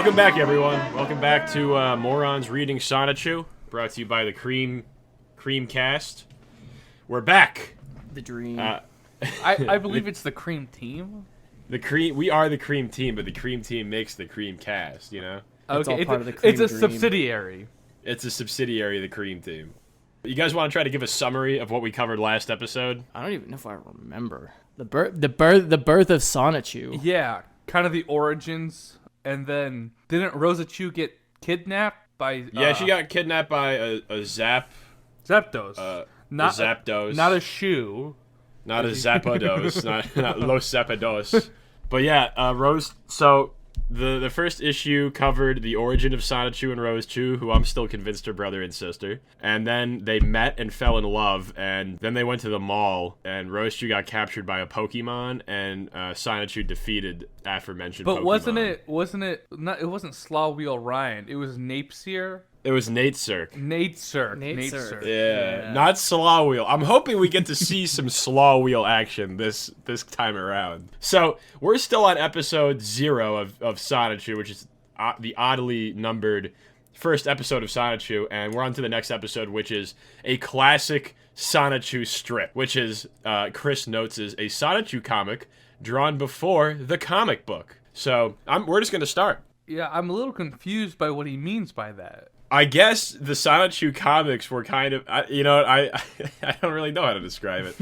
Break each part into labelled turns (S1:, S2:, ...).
S1: Welcome back, everyone. Welcome back to Morons reading Sonichu, brought to you by the Creamcast. We're back.
S2: The dream.
S3: I believe it's the Cream Team.
S1: We are the Cream Team, but the Cream Team makes the Creamcast. You know.
S2: It's all
S3: Okay,
S2: part of the Cream
S3: it's a
S2: dream.
S3: subsidiary.
S1: It's a subsidiary of the Cream Team. You guys want to try to give a summary of what we covered last episode?
S2: I don't even know if I remember the birth of Sonichu.
S3: Yeah, kind of the origins, and then didn't Rosechu get kidnapped by?
S1: Yeah, she got kidnapped by a
S3: Zapdos.
S1: not a Zapdos,
S3: not a shoe.
S1: not a Zapdos, not Los Zapados. But yeah, Rose. So the first issue covered the origin of Sonichu and Rosechu, who I'm still convinced are brother and sister. And then they met and fell in love, and then they went to the mall, and Rosechu got captured by a Pokemon, and Sonichu defeated aforementioned
S3: But
S1: Pokemon.
S3: it wasn't Slaw Wheel Ryan. It was Napier.
S1: It was Nate Cirque.
S3: Nate Cirque.
S1: Yeah, not Slaw Wheel. I'm hoping we get to see some Slaw Wheel action this time around. So we're still on episode 0 of Sonichu, which is the oddly numbered first episode of Sonichu, and we're on to the next episode, which is a classic Sonichu strip, which is Chris notes is a Sonichu comic drawn before the comic book. So we're just gonna start.
S3: Yeah, I'm a little confused by what he means by that.
S1: I guess the Sonichu comics were kind of, I don't really know how to describe it.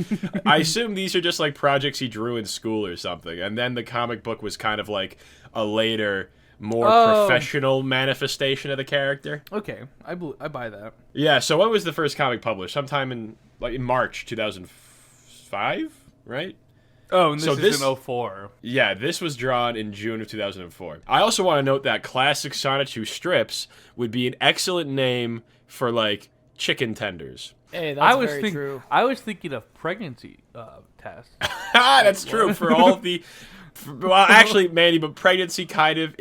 S1: I assume these are just like projects he drew in school or something, and then the comic book was kind of like a later, more professional manifestation of the character.
S3: Okay, I buy that.
S1: Yeah. So when was the first comic published? Sometime in March 2005, right?
S3: Oh, and
S1: So
S3: this is
S1: this-
S3: in 04.
S1: Yeah, this was drawn in June of 2004. I also want to note that classic Sonichu strips would be an excellent name for, like, chicken tenders.
S2: Hey, that's very
S3: thinking,
S2: true.
S3: I was thinking of pregnancy tests.
S1: That's true for all of the... well, actually, Manny, but pregnancy kind of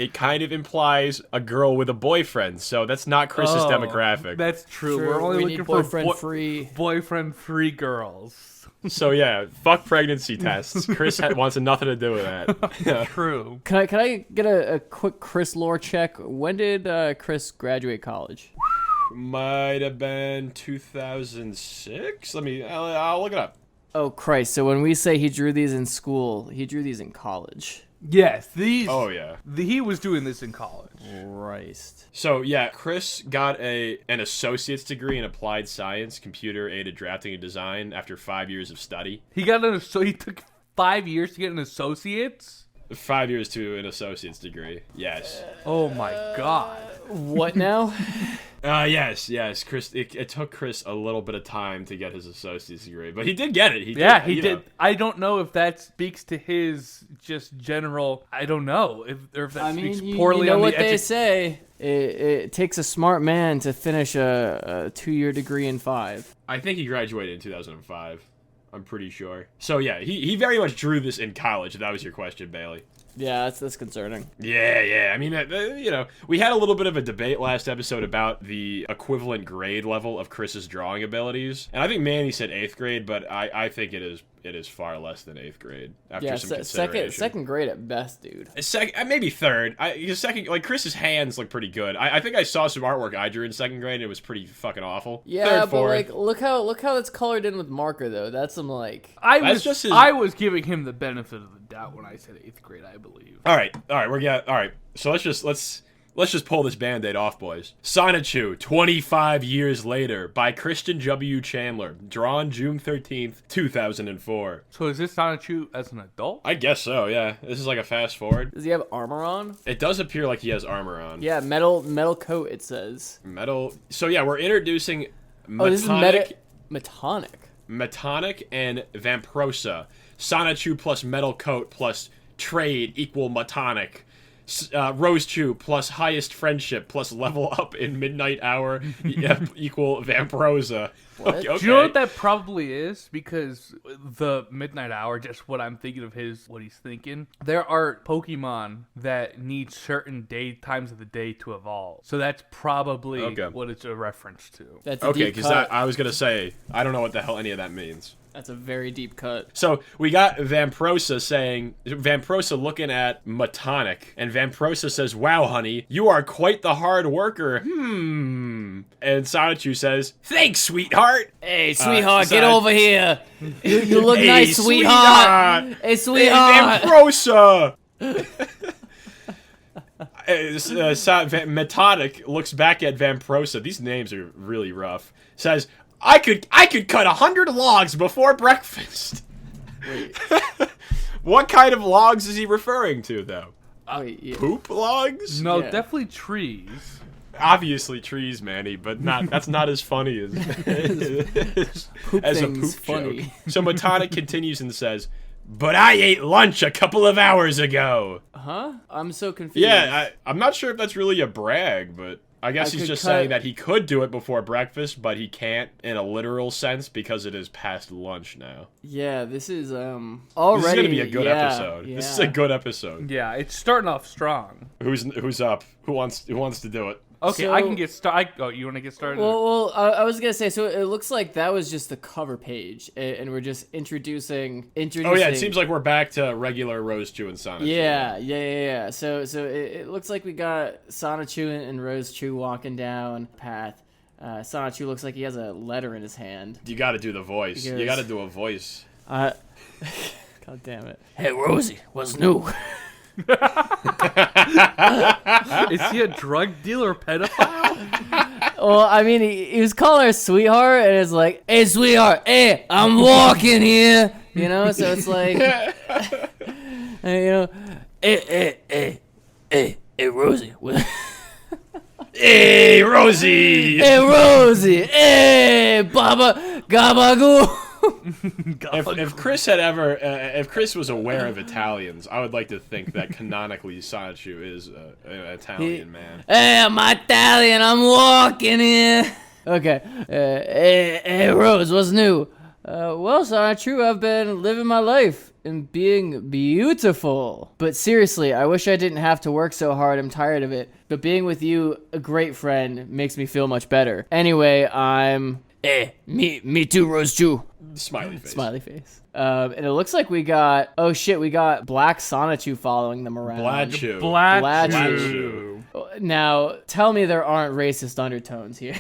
S1: implies a girl with a boyfriend, so that's not Chris's demographic.
S3: That's true.
S2: True,
S3: We're only
S2: we
S3: looking
S2: need
S3: for
S2: boyfriend-free.
S3: boyfriend-free girls.
S1: So yeah, fuck pregnancy tests. Chris wants nothing to do with that.
S3: True.
S2: Can I get a quick Chris lore check? When did Chris graduate college?
S1: Might have been 2006. I'll look it up.
S2: Oh Christ! So when we say he drew these in school, he drew these in college.
S3: Yes, these.
S1: Oh yeah.
S3: He was doing this in college.
S2: Christ.
S1: So yeah, Chris got an associate's degree in applied science, computer-aided drafting and design after 5 years of study.
S3: He took 5 years to get an associate's.
S1: 5 years to an associate's degree. Yes.
S3: Oh my god.
S2: What now?
S1: Yes. Chris. It took Chris a little bit of time to get his associate's degree, but he did get it. He
S3: He
S1: did.
S3: did. I don't know if that speaks to his just general. I don't know if that speaks poorly
S2: you know
S3: on
S2: what
S3: the
S2: they say. It takes a smart man to finish a 2-year degree in 5.
S1: I think he graduated in 2005. I'm pretty sure. So yeah, he very much drew this in college. If that was your question, Bailey.
S2: Yeah, that's concerning.
S1: Yeah. I mean, we had a little bit of a debate last episode about the equivalent grade level of Chris's drawing abilities, and I think Manny said 8th grade, but I think it is far less than 8th grade after some consideration.
S2: second grade at best, dude.
S1: Maybe 3rd. Second, like Chris's hands look pretty good. I think I saw some artwork I drew in 2nd grade, and it was pretty fucking awful.
S2: Yeah,
S1: 3rd,
S2: but
S1: 4th.
S2: like, look how it's colored in with marker though. That's some like.
S3: I
S1: That's just his-
S3: was giving him the benefit of the doubt when I said 8th grade. I believe.
S1: All right. So let's just pull this Band-Aid off, boys. Sonichu, 25 years later, by Christian W. Chandler, drawn June 13th, 2004.
S3: So is this Sonichu as an adult?
S1: I guess so, yeah. This is like a fast forward.
S2: Does he have armor on?
S1: It does appear like he has armor on.
S2: Yeah, metal coat. It says.
S1: Metal. So yeah, we're introducing
S2: This is Metonic.
S1: Metonic and Vamprosa. Sonichu plus metal coat plus trade equal Metonic. Rosechu plus highest friendship plus level up in midnight hour equal Vamprosa.
S2: What?
S1: Okay.
S3: Do you know what that probably is? Because the midnight hour, just what I'm thinking of what he's thinking. There are Pokemon that need certain times of the day to evolve. So that's probably what it's a reference to.
S2: That's a
S1: Okay,
S2: deep
S1: because
S2: cut.
S1: I was going to say, I don't know what the hell any of that means.
S2: That's a very deep cut.
S1: So we got Vamprosa looking at Matonic, and Vamprosa says, "Wow, honey, you are quite the hard worker. And Sonichu says, "Thanks, sweetheart."
S2: Hey, sweetheart, get over here. You look
S1: Hey,
S2: nice, sweetheart. Hey, sweetheart.
S1: Vamprosa. Matonic looks back at Vamprosa. These names are really rough. Says, I could cut 100 logs before breakfast.
S2: Wait.
S1: What kind of logs is he referring to, though?
S2: Wait, yeah.
S1: Poop logs?
S3: No,
S2: Yeah.
S3: definitely trees.
S1: Obviously trees, Manny, but that's not as funny as
S2: Poop
S1: as a
S2: thing's
S1: poop
S2: funny.
S1: joke. So Matonic continues and says, "But I ate lunch a couple of hours ago."
S2: Huh? I'm so confused.
S1: Yeah, I'm not sure if that's really a brag, but I guess he's just saying that he could do it before breakfast, but he can't in a literal sense because it is past lunch now.
S2: Yeah, this is already.
S1: This is gonna be a good episode.
S2: Yeah.
S1: This is a good episode.
S3: Yeah, it's starting off strong.
S1: Who's up? Who wants to do it?
S3: Okay,
S2: So-
S3: I can get started. Oh, you want to get started?
S2: Well, I was gonna say. So it looks like that was just the cover page, and we're just introducing.
S1: Oh yeah, it seems like we're back to regular Rosechu and Sonichu.
S2: Yeah. So it looks like we got Sonichu and Rosechu walking down the path. Sonichu looks like he has a letter in his hand.
S1: You got to do the voice.
S2: Because-
S1: You got to do a voice.
S2: God damn it. Hey Rosie, what's new?
S3: Is he a drug dealer, pedophile?
S2: Well, I mean, he was calling her sweetheart, and it's like, hey, sweetheart, hey, I'm walking here, you know? So it's like, hey, Rosie.
S1: Hey, Rosie!
S2: Hey, Rosie. Hey, Baba Gabagoo.
S1: If Chris had ever, if Chris was aware of Italians, I would like to think that canonically Sonichu is an Italian man.
S2: Hey, I'm Italian. I'm walking here. Okay. Hey, Rose, what's new? Well, Sonichu, I've been living my life and being beautiful. But seriously, I wish I didn't have to work so hard. I'm tired of it. But being with you, a great friend, makes me feel much better. Anyway, I'm... me too, Rosechu.
S1: Smiley face.
S2: Smiley face. And it looks like we got... Oh, shit, we got Black Sonichu following them around.
S1: Bladchu.
S2: Bladchu. Now, tell me there aren't racist undertones here.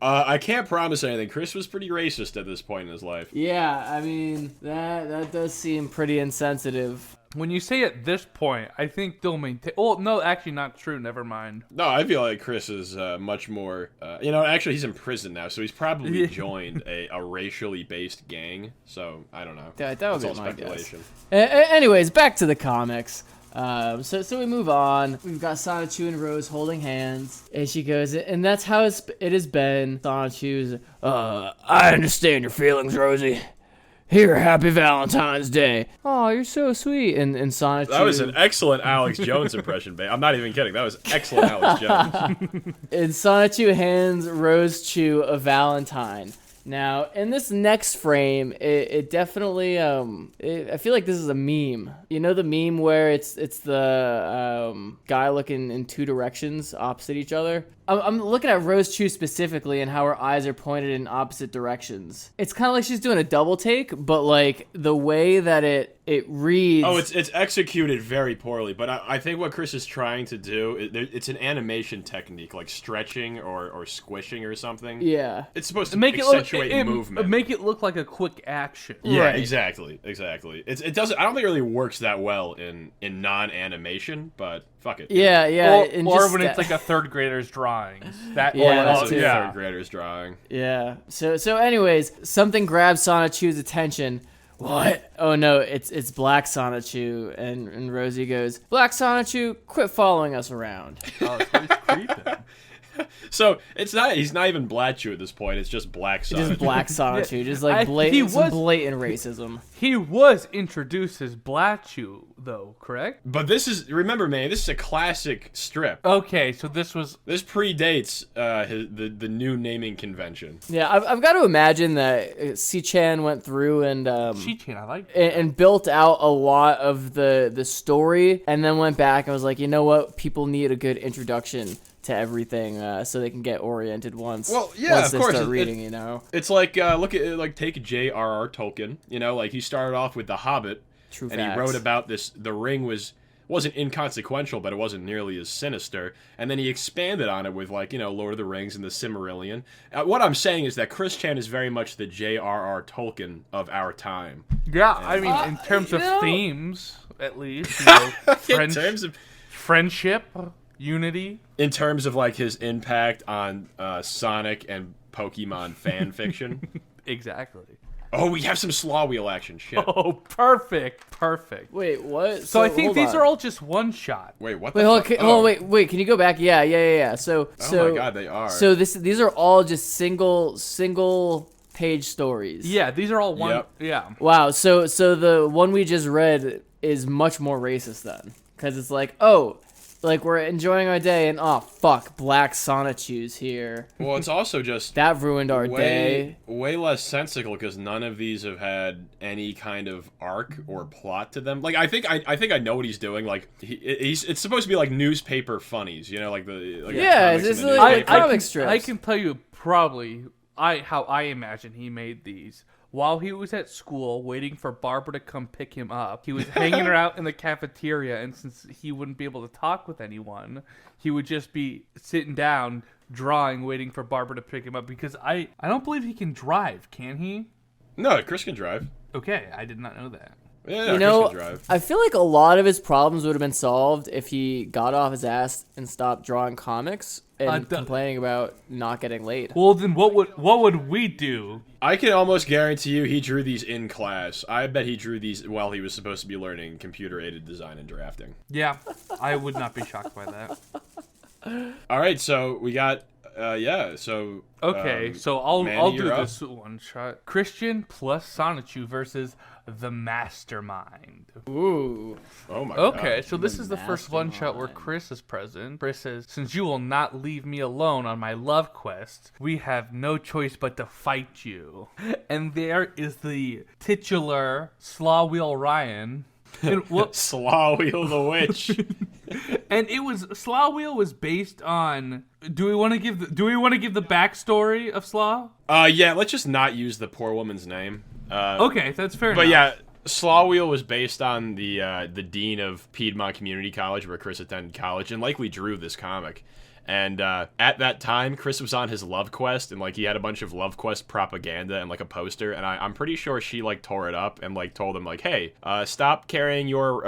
S1: I can't promise anything. Chris was pretty racist at this point in his life.
S2: Yeah, I mean, that does seem pretty insensitive.
S3: When you say at this point, I think they'll maintain. Oh, no, actually not true. Never mind.
S1: No, I feel like Chris is much more... actually, he's in prison now, so he's probably joined a racially based gang. So, I don't know.
S2: That would be
S1: all
S2: my
S1: speculation.
S2: guess. Anyways, back to the comics. So we move on. We've got Sonichu and Rose holding hands, and she goes, and that's how it has been. Sonichu's, I understand your feelings, Rosie. Here, happy Valentine's Day. Oh, you're so sweet. And Sonichu...
S1: That was an excellent Alex Jones impression, babe. I'm not even kidding. That was excellent Alex Jones.
S2: And Sonichu hands Rosechu a Valentine. Now, in this next frame, it definitely, I feel like this is a meme. You know the meme where it's the guy looking in two directions opposite each other? I'm looking at Rosechu specifically and how her eyes are pointed in opposite directions. It's kind of like she's doing a double take, but like the way that it reads...
S1: Oh, it's executed very poorly, but I think what Chris is trying to do, it's an animation technique, like stretching or squishing or something.
S2: Yeah.
S1: It's supposed to
S3: Make
S1: accentuate movement.
S3: Make it look like a quick action.
S1: Yeah,
S2: Right.
S1: exactly. It doesn't. I don't think it really works that well in non-animation, but fuck it.
S2: Yeah. and
S3: Or
S2: just
S3: when it's like a third grader's drawings. That
S2: Yeah,
S1: That's
S2: that's
S1: a
S2: it.
S1: third grader's drawing.
S2: Yeah. So anyways, something grabs Sonichu's attention. What? Oh no, it's Black Sonichu, and Rosie goes, Black Sonichu, quit following us around.
S3: Oh, so he's creeping.
S1: So he's not even Bladchu at this point. It's just Black Sonic.
S2: Just Black Sonichu, just like
S3: He
S2: blatant racism.
S3: He was introduced as Bladchu, though, correct?
S1: But remember, man, this is a classic strip.
S3: Okay, so this
S1: This predates the new naming convention.
S2: Yeah, I've got to imagine that C-Chan went through and
S3: Chi-Chan, I like
S2: and built out a lot of the story, and then went back and was like, you know what, people need a good introduction to everything so they can get oriented once.
S1: Well, yeah,
S2: once
S1: of
S2: they
S1: course.
S2: start reading, you know.
S1: It's like look at like take J.R.R. Tolkien. You know, like he started off with The Hobbit,
S2: True
S1: and
S2: facts.
S1: he wrote about this. The Ring wasn't inconsequential, but it wasn't nearly as sinister. And then he expanded on it with, like, you know, Lord of the Rings and the Silmarillion. What I'm saying is that Chris Chan is very much the J.R.R. Tolkien of our time.
S3: Yeah, I mean, in terms of themes, at least,
S1: In terms of
S3: friendship, unity.
S1: In terms of, like, his impact on Sonic and Pokemon fan fiction.
S3: Exactly.
S1: Oh, we have some Slaw Wheel action. Shit.
S3: Oh, perfect.
S2: Wait, what?
S3: So I think
S2: hold
S3: these
S2: on.
S3: are all just one shot.
S1: Wait, what
S2: Wait,
S1: the
S2: hold,
S1: fuck?
S2: hold on, wait. Can you go back? Yeah. So,
S1: Oh my god, they are.
S2: So these are all just single page stories.
S3: Yeah, these are all one.
S1: Yep.
S3: Yeah.
S2: Wow. So the one we just read is much more racist then, because it's like, oh, like we're enjoying our day, and oh fuck, Black Sonichu's here.
S1: Well, it's also just
S2: That ruined our day.
S1: way less sensical because none of these have had any kind of arc or plot to them. Like I think I know what he's doing. Like it's supposed to be like newspaper funnies, you know, like
S2: Yeah,
S1: comics
S2: it's
S1: in the
S2: like
S1: newspaper.
S2: comic strips.
S3: I can tell you probably how I imagine he made these. While he was at school waiting for Barbara to come pick him up, he was hanging out in the cafeteria, and since he wouldn't be able to talk with anyone, he would just be sitting down, drawing, waiting for Barbara to pick him up, because I don't believe he can drive, can he?
S1: No, Chris can drive.
S3: Okay, I did not know that.
S1: Yeah,
S2: You
S1: Chris
S2: know,
S1: can drive.
S2: I feel like a lot of his problems would have been solved if he got off his ass and stopped drawing comics and complaining about not getting laid.
S3: Well, then what would we do?
S1: I can almost guarantee you he drew these in class. I bet he drew these while he was supposed to be learning computer-aided design and drafting.
S3: Yeah, I would not be shocked by that.
S1: All right, so we got so
S3: Okay, so I'll
S1: Manny,
S3: do
S1: you're up.
S3: this one shot. Christian plus Sonichu versus the Mastermind.
S2: Ooh.
S1: Oh my god.
S3: Okay, so this is the first one shot where Chris is present. Chris says, "Since you will not leave me alone on my love quest, we have no choice but to fight you." And there is the titular Slaw Wheel Ryan. And what?
S1: Slaw Wheel the Witch.
S3: And it was Slaw Wheel was based on. Do we want to give the backstory of Slaw?
S1: Yeah, let's just not use the poor woman's name.
S3: Okay, that's fair enough.
S1: But yeah, Slaw Wheel was based on the dean of Piedmont Community College, where Chris attended college, and likely drew this comic. And at that time, Chris was on his love quest, and like he had a bunch of love quest propaganda and like a poster. And I'm pretty sure she like tore it up and like told him like, "Hey, stop carrying your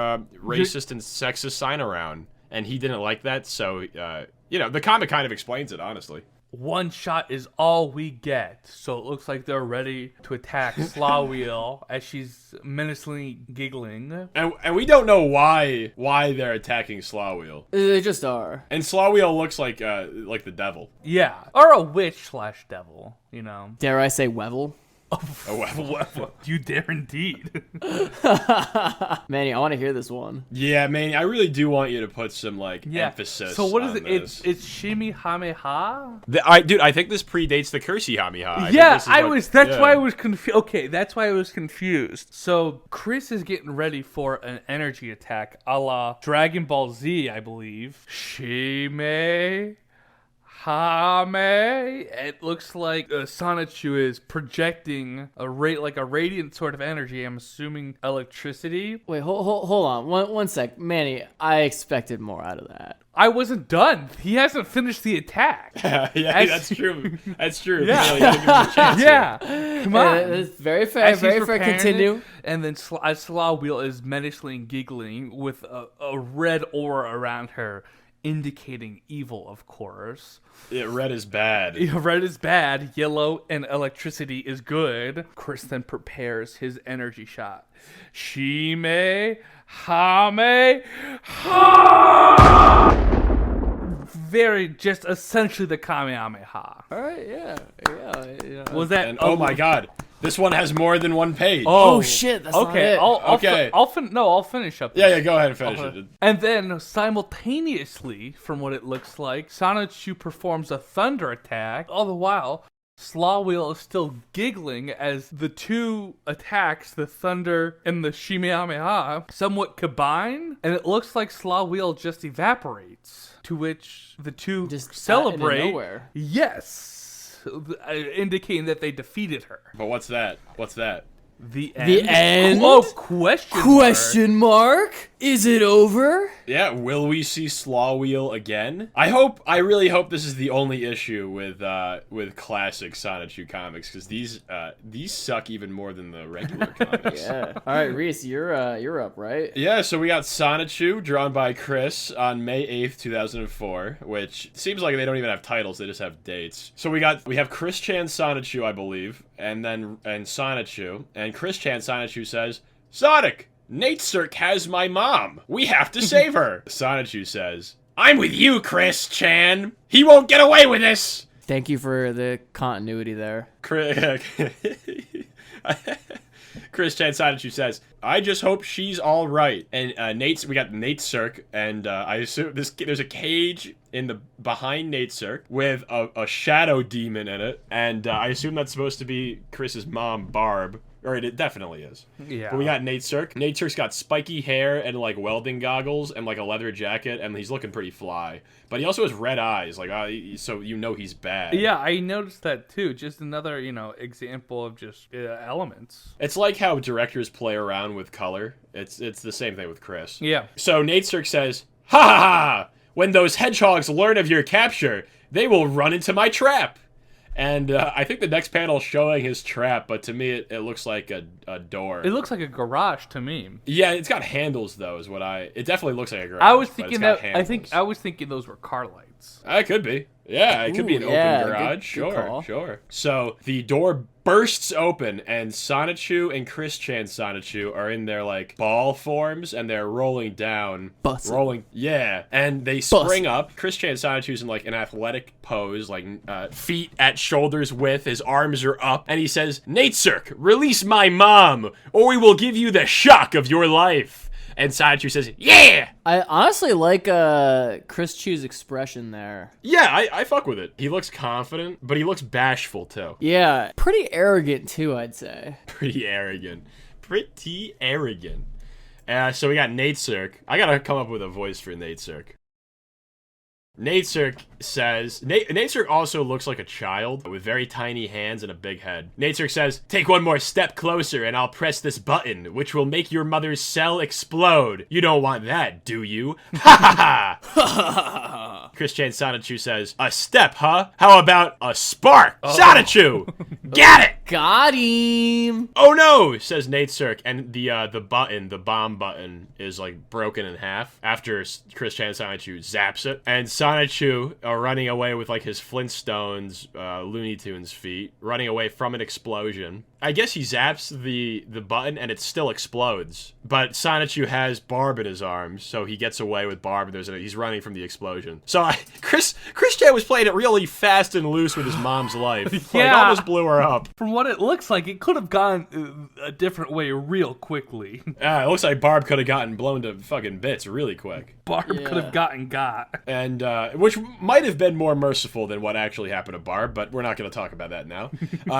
S1: racist and sexist sign around." And he didn't like that, so the comic kind of explains it, honestly.
S3: One shot is all we get, so it looks like they're ready to attack Slaw Wheel as she's menacingly giggling.
S1: And we don't know why they're attacking Slaw Wheel.
S2: They just are.
S1: And Slaw Wheel looks like the devil.
S3: Yeah, or a witch / devil, you know.
S2: Dare I say Wevel?
S3: You dare indeed.
S2: Manny, I want to hear this one.
S1: Yeah, man, I really do want you to put some emphasis.
S3: So what is
S1: on
S3: it?
S1: this.
S3: It's Shimi Hameha.
S1: I think this predates the Cursey Hamiha.
S3: Yeah, That's why I was confused. Okay, that's why I was confused. So Chris is getting ready for an energy attack, a la Dragon Ball Z, I believe. Shime. Hame. It looks like Sonichu is projecting a radiant sort of energy. I'm assuming electricity.
S2: Wait, hold on. One sec. Manny, I expected more out of that.
S3: I wasn't done. He hasn't finished the attack.
S1: Yeah, that's true. That's true.
S3: Yeah.
S1: You gotta give him a chance here.
S3: Come on.
S2: It's very fair. Very fair. Continue.
S3: And then Slaw Wheel is menacingly giggling with a red aura around her, indicating evil, of course.
S1: Yeah, red is bad.
S3: Red is bad, yellow and electricity is good. Chris then prepares his energy shot. Shime, Hame, Ha! Very, just essentially the Kamehameha.
S2: All right. Yeah.
S3: Was that?
S1: And oh my god, this one has more than one page.
S2: Oh shit. That's
S3: okay.
S2: not it.
S3: I'll finish up.
S1: Yeah, go ahead and finish it.
S3: And then simultaneously, from what it looks like, Sonichu performs a thunder attack. All the while, Slaw Wheel is still giggling as the two attacks, the thunder and the Shimehameha, somewhat combine, and it looks like Slaw Wheel just evaporates. To which the two
S2: Just
S3: celebrate.
S2: out of nowhere.
S3: Yes, indicating that they defeated her.
S1: But what's that? What's that?
S3: The end.
S2: The end?
S3: Oh, question mark.
S2: Question mark? Is it over?
S1: Yeah, will we see Slaw Wheel again? I really hope this is the only issue with classic Sonichu comics, because these suck even more than the regular comics.
S2: Yeah. All right, Reece, you're up, right?
S1: Yeah, so we got Sonichu, drawn by Chris on May 8th, 2004, which seems like they don't even have titles, they just have dates. So we have Chris Chan Sonichu, I believe, and Sonichu, and Chris Chan Sonichu says, "Sonic, Nate Cirque has my mom. We have to save her." Sonichu says, "I'm with you, Chris Chan. He won't get away with this."
S2: Thank you for the continuity there.
S1: Chris Chan Sonichu says, "I just hope she's all right." And we got Nate Cirque, and I assume there's a cage behind Nate Cirque with a shadow demon in it, and I assume that's supposed to be Chris's mom, Barb. Or it definitely is.
S3: Yeah.
S1: But we got Nate Cirque. Nate Cirque's got spiky hair and like welding goggles and like a leather jacket, and he's looking pretty fly. But he also has red eyes, like so he's bad.
S3: Yeah, I noticed that too. Just another, example of just elements.
S1: It's like how directors play around with color. It's the same thing with Chris.
S3: Yeah.
S1: So Nate Cirque says, "Ha ha ha! When those hedgehogs learn of your capture, they will run into my trap." And I think the next panel is showing his trap, but to me it looks like a door.
S3: It looks like a garage to me.
S1: Yeah, it's got handles though. It definitely looks like a garage.
S3: I was
S1: but it's
S3: thinking
S1: got
S3: that.
S1: handles.
S3: I was thinking those were car lights.
S1: It could be. Yeah, it could be an open garage.
S2: Good call.
S1: Sure. So the door bursts open, and Sonichu and Chris Chan Sonichu are in their like ball forms, and they're rolling down. Yeah, and they spring up. Chris Chan Sonichu's in like an athletic pose, like feet at shoulders width. His arms are up, and he says, "Nate Cirque, release my mom, or we will give you the shock of your life." And Sonichu says, "Yeah!"
S2: I honestly like Chris Chu's expression there.
S1: Yeah, I fuck with it. He looks confident, but he looks bashful too.
S2: Yeah, pretty arrogant too, I'd say.
S1: Pretty arrogant. So we got Nate Cirque. I gotta come up with a voice for Nate Cirque. Nate Cirque says, Nate Cirque also looks like a child with very tiny hands and a big head. Nate Cirque says, "Take one more step closer and I'll press this button, which will make your mother's cell explode. You don't want that, do you? Ha ha ha!" Chris Chan Sonichu says, "A step, huh? How about a spark? Sonichu! Get it!"
S2: Got him!
S1: "Oh no," says Nate Cirque, and the bomb button is like broken in half after Chris Chan Sonichu zaps it, and Sonichu running away with like his Flintstones Looney Tunes feet, running away from an explosion. I guess he zaps the button and it still explodes, but Sonichu has Barb in his arms, so he gets away with Barb, and he's running from the explosion. So Chris Chan was playing it really fast and loose with his mom's life.
S3: Yeah.
S1: Like, almost blew her up.
S3: From what it looks like, it could have gone a different way real quickly.
S1: It looks like Barb could have gotten blown to fucking bits really quick.
S3: Barb could have gotten got.
S1: And, which might have been more merciful than what actually happened to Barb, but we're not going to talk about that now.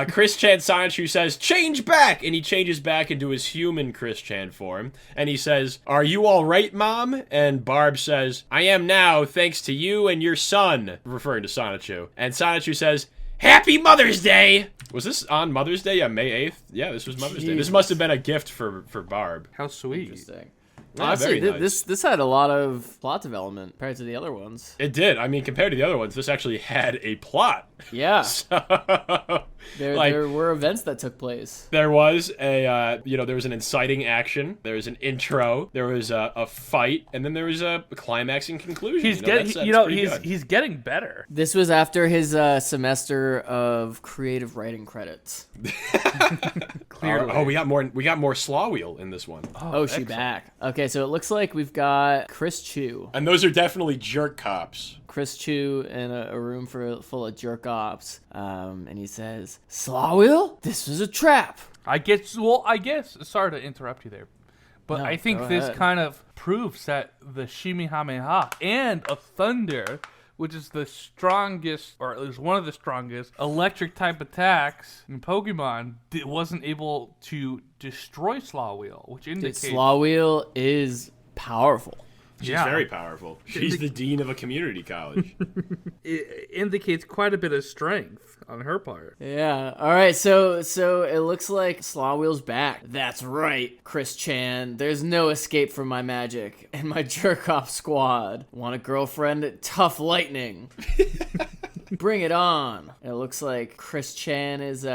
S1: Chris Chan Sonichu says, "Change back!" And he changes back into his human Chris Chan form. And he says, "Are you all right, Mom?" And Barb says, "I am now, thanks to you and your son," referring to Sonichu. And Sonichu says, "Happy Mother's Day!" Was this on Mother's Day on May 8th? Yeah, this was Mother's Day. This must have been a gift for Barb.
S3: How sweet.
S2: Interesting.
S1: Yeah,
S2: Honestly,
S1: very nice.
S2: this had a lot of plot development compared to the other ones.
S1: It did. I mean, compared to the other ones, this actually had a plot.
S2: Yeah.
S1: So,
S2: There were events that took place.
S1: there was there was an inciting action. There was an intro. There was a fight, and then there was a climax and conclusion.
S3: He's
S1: that's pretty good.
S3: he's getting better.
S2: This was after his semester of creative writing credits.
S3: Clearly.
S1: Oh, we got more Slaw Wheel in this one,
S2: Oh, she back. Okay, so it looks like we've got Chris Chu.
S1: and those are definitely jerk cops.
S2: Chris Chu in a room full of jerk ops. And he says, "Slaw Wheel, this was a trap."
S3: I guess, sorry to interrupt you there, but
S2: No,
S3: I think
S2: go
S3: this
S2: ahead.
S3: kind of proves that the Shimehameha and a thunder which is the strongest, or at least one of the strongest, electric type attacks in Pokemon, wasn't able to destroy Slaw Wheel, which indicates
S2: Slaw Wheel is powerful.
S1: She's very powerful. She's the dean of a community college.
S3: It indicates quite a bit of strength on her part.
S2: Yeah. All right. So it looks like Slaw Wheel's back. That's right, Chris Chan. There's no escape from my magic and my jerk-off squad. Want a girlfriend? Tough lightning. Bring it on. It looks like Chris Chan is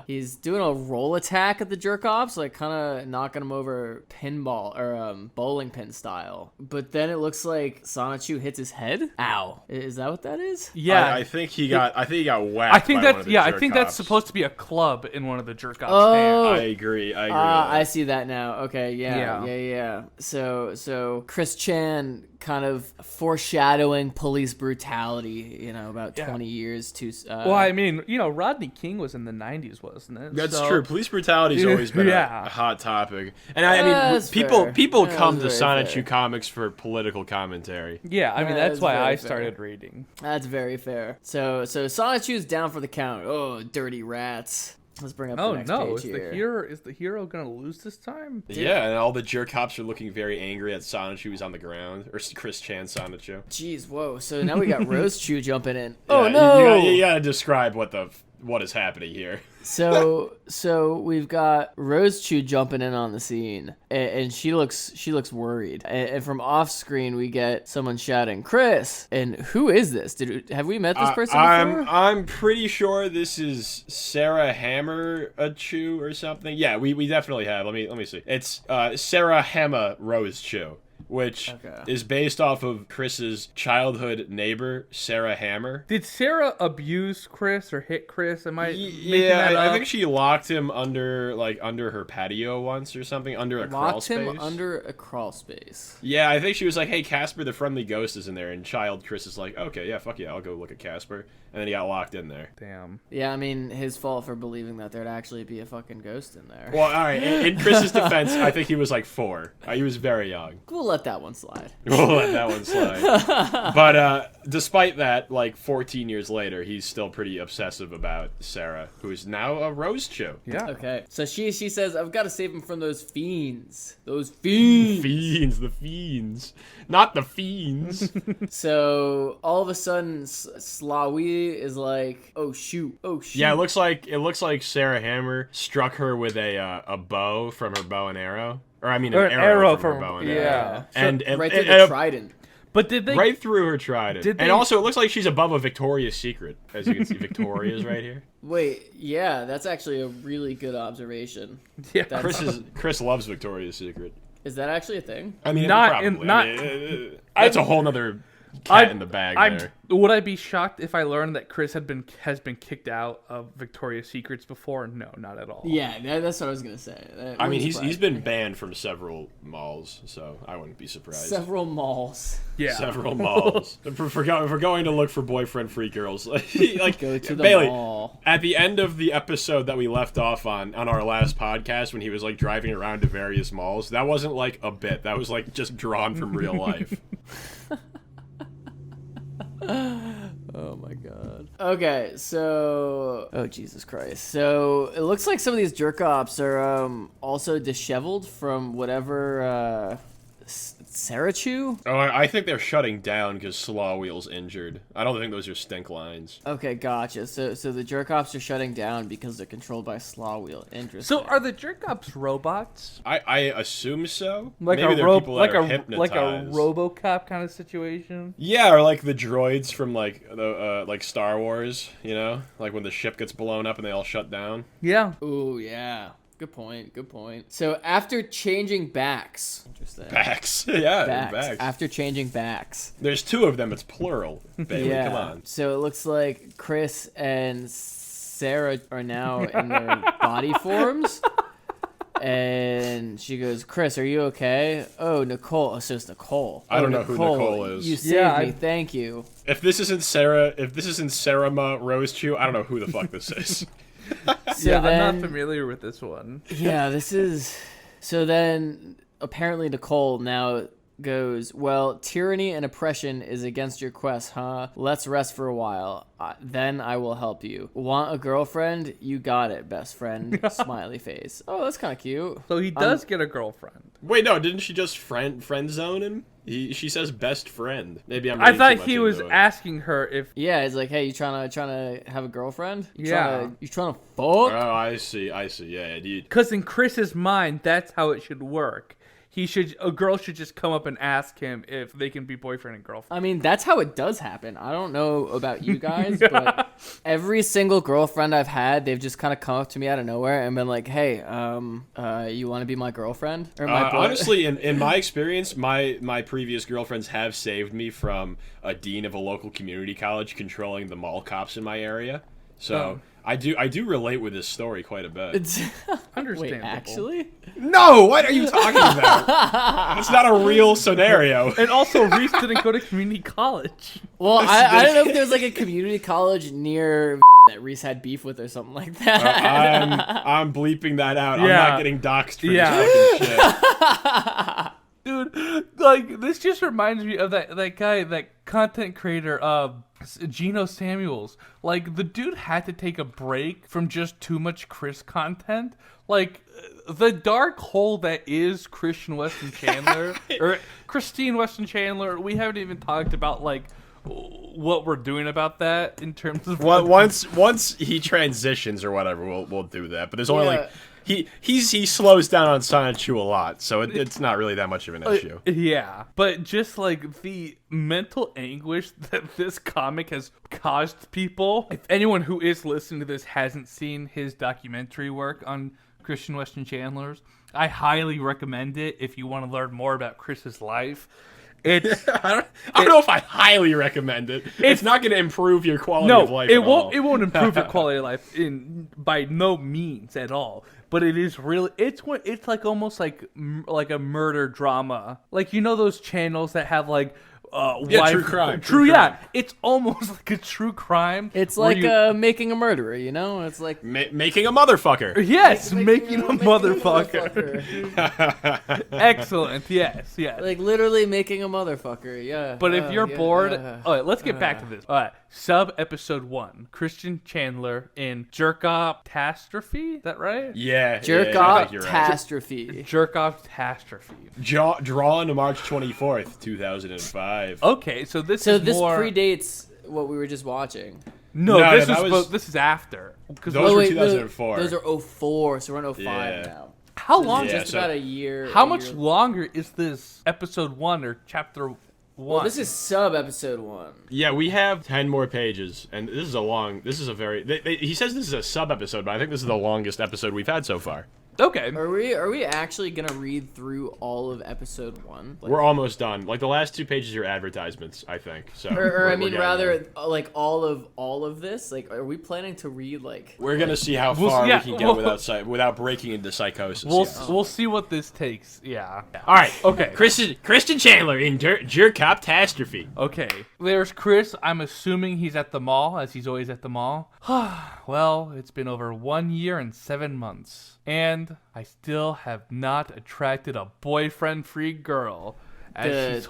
S2: he's doing a roll attack at the jerk-offs, like kind of knocking him over pinball or bowling pin style. But then it looks like Sonichu hits his head. Ow. Is that what that is?
S3: Yeah.
S1: I think he got whacked. I
S3: think that's supposed to be a club in one of the jerk-offs.
S2: Oh.
S1: I agree.
S2: I see that now. Okay, yeah. So Chris Chan kind of foreshadowing police brutality, about 20 years to...
S3: well, I mean, Rodney King was in the 90s, wasn't it?
S1: That's true. Police brutality's always been a hot topic. And I mean, people come to Sonichu comics for political commentary.
S3: Yeah, I mean, that's why I started reading.
S2: That's very fair. So Sonichu's down for the count. Oh, dirty rats. Let's bring up the next page here.
S3: Is the hero gonna lose this time?
S1: Yeah, and all the jerk cops are looking very angry at Sonichu who's on the ground, or Chris Chan Sonichu.
S2: Jeez, whoa! So now we got Rosechu jumping in.
S1: Yeah,
S2: oh no!
S1: You gotta describe what is happening here.
S2: So we've got Rosechu jumping in on the scene, and she looks worried. And from off screen, we get someone shouting, "Chris!" And who is this? Have we met this person before?
S1: I'm pretty sure this is Sarah Hammer-Chu or something. Yeah, we definitely have. Let me see. It's Sarah Hammer Rosechu, which is based off of Chris's childhood neighbor, Sarah Hammer.
S3: Did Sarah abuse Chris or hit Chris? Am I making that up?
S1: I think she locked him under her patio once or something, under a crawl space.
S2: Locked him under a crawl space.
S1: Yeah, I think she was like, hey, Casper the Friendly Ghost is in there, and child Chris is like, okay, yeah, fuck yeah, I'll go look at Casper. And then he got locked in there.
S3: Damn.
S2: Yeah, I mean, his fault for believing that there'd actually be a fucking ghost in there.
S1: Well, all right, in Chris's defense, I think he was like 4. He was very young.
S2: We'll let that one slide.
S1: But despite that, like 14 years later, he's still pretty obsessive about Sarah, who is now a Rosechu.
S3: Yeah.
S2: Okay. So she says, I've got to save him from those fiends. Those fiends.
S1: The fiends. Not the fiends.
S2: So all of a sudden, Slaw Wheel is like, oh shoot.
S1: Yeah, it looks like Sarah Hammer struck her with a bow from her bow and arrow. Or I mean, an arrow from her bow and arrow.
S3: Yeah.
S2: And right through the trident.
S3: But did they
S1: right through her trident? And also, it looks like she's above a Victoria's Secret, as you can see. Victoria's right here.
S2: Wait, yeah, that's actually a really good observation.
S3: Yeah,
S1: Chris loves Victoria's Secret.
S2: Is that actually a thing?
S1: I mean, that's a whole nother cat in the bag there.
S3: Would I be shocked if I learned that Chris has been kicked out of Victoria's Secrets before? No, not at all.
S2: Yeah, that's what I was gonna say.
S1: I mean, he's been banned from several malls, so I wouldn't be surprised.
S2: Several malls.
S3: Yeah,
S1: several malls. if we're going to look for boyfriend-free girls, like
S2: go to the
S1: Bailey,
S2: mall.
S1: At the end of the episode that we left off on our last podcast, when he was like driving around to various malls, that wasn't like a bit. That was like just drawn from real life.
S2: Oh my god. Okay, so... Oh, Jesus Christ. So, it looks like some of these jerk-offs are also disheveled from whatever Sarachu?
S1: Oh, I think they're shutting down because Slaw Wheel's injured. I don't think those are stink lines.
S2: Okay, gotcha. So the jerk-offs are shutting down because they're controlled by Slaw Wheel. Interesting.
S3: So are the jerk-offs robots?
S1: I assume so.
S3: Like
S1: maybe they're people that are hypnotized.
S3: Like a RoboCop kind of situation?
S1: Yeah, or like the droids from like Star Wars, like when the ship gets blown up and they all shut down.
S3: Yeah.
S2: Ooh, yeah. Good point. So after changing backs, interesting.
S1: Backs, yeah, backs.
S2: After changing backs,
S1: there's 2 of them. It's plural. Bailey, come on.
S2: So it looks like Chris and Sarah are now in their body forms. And she goes, Chris, are you okay? Oh, Nicole. Oh, so it's Nicole.
S1: I don't know who Nicole is.
S2: You saved me. Thank you.
S1: If this isn't Sarah Ma Rosechu, I don't know who the fuck this is.
S3: So then, I'm not familiar with this one.
S2: Yeah, this is... So then, apparently Nicole now goes, well, tyranny and oppression is against your quest, huh? Let's rest for a while. Then I will help you. Want a girlfriend? You got it, best friend. Smiley face. Oh, that's kind of cute.
S3: So he does get a girlfriend.
S1: Wait, no, didn't she just friend zone him? She says best friend. Maybe I'm.
S3: I
S1: reading
S3: thought
S1: too much
S3: he was
S1: into it.
S3: asking her if.
S2: Yeah, it's like, hey, you trying to have a girlfriend?
S3: Yeah.
S2: You trying to fuck?
S1: Oh, I see. Yeah, dude.
S3: Because in Chris's mind, that's how it should work. A girl should just come up and ask him if they can be boyfriend and girlfriend.
S2: I mean, that's how it does happen. I don't know about you guys, but every single girlfriend I've had, they've just kind of come up to me out of nowhere and been like, "Hey, you want to be my girlfriend?" Or my boy?
S1: Honestly, in my experience, my previous girlfriends have saved me from a dean of a local community college controlling the mall cops in my area. So I do relate with this story quite a bit.
S2: It's
S3: Understandable.
S2: Wait, actually?
S1: No, what are you talking about? It's not a real scenario.
S3: And also, Reece didn't go to community college.
S2: Well, I don't know if there was like a community college near that Reece had beef with or something like that.
S1: I'm bleeping that out.
S3: Yeah.
S1: I'm not getting doxxed for this fucking shit.
S3: Dude, like, this just reminds me of that guy, that content creator, Geno Samuels. Like, the dude had to take a break from just too much Chris content. Like, the dark hole that is Christian Weston Chandler, or Christine Weston Chandler, we haven't even talked about, like, what we're doing about that in terms of...
S1: Once he transitions or whatever, we'll do that. But there's only, like... He slows down on Sonichu a lot, so it's not really that much of an issue.
S3: Yeah, but just like the mental anguish that this comic has caused people. If anyone who is listening to this hasn't seen his documentary work on Christian Weston Chandler's, I highly recommend it if you want to learn more about Chris's life. It's
S1: I don't know if I highly recommend it. It's not going to improve your quality of life.
S3: It won't improve your quality of life by no means at all. But it is really it's like almost like a murder drama. Like, you know those channels that have like
S1: true crime.
S3: Yeah. It's almost like a true crime.
S2: It's like making a murderer, you know? It's like
S1: making a motherfucker.
S3: Yes, making a motherfucker. Excellent. Yes.
S2: Like literally making a motherfucker. Yeah.
S3: But if you're bored, all right, let's get back to this. All right, sub episode 1, Christian Chandler in Jerk-Off Catastrophe. Is that right?
S1: Yeah.
S2: Jerk-Off Catastrophe.
S3: Jerk-Off Catastrophe.
S1: Drawn March 24th, 2005.
S3: Okay, so this
S2: predates what we were just watching.
S3: No, this is after.
S1: Those were 2004.
S2: Those are 04, so we're in 05 now.
S3: How long?
S2: Just about a year.
S3: How much longer is this episode 1 or chapter 1?
S2: Well, this is sub episode 1.
S1: Yeah, we have 10 more pages, and he says this is a sub episode, but I think this is the longest episode we've had so far.
S3: Okay.
S2: Are we actually gonna read through all of episode 1?
S1: We're almost done. Like, the last 2 pages are advertisements, I think. So,
S2: or I mean, rather, like all of this. Like, are we planning to read like?
S1: We're gonna see how far we can get without breaking into psychosis.
S3: We'll see what this takes. Yeah.
S1: All right.
S3: Okay.
S1: Christian Chandler in Jerk-Off Catastrophe.
S3: Okay. There's Chris. I'm assuming he's at the mall, as he's always at the mall. Well, it's been over 1 year and 7 months. And I still have not attracted a boyfriend-free girl, as she's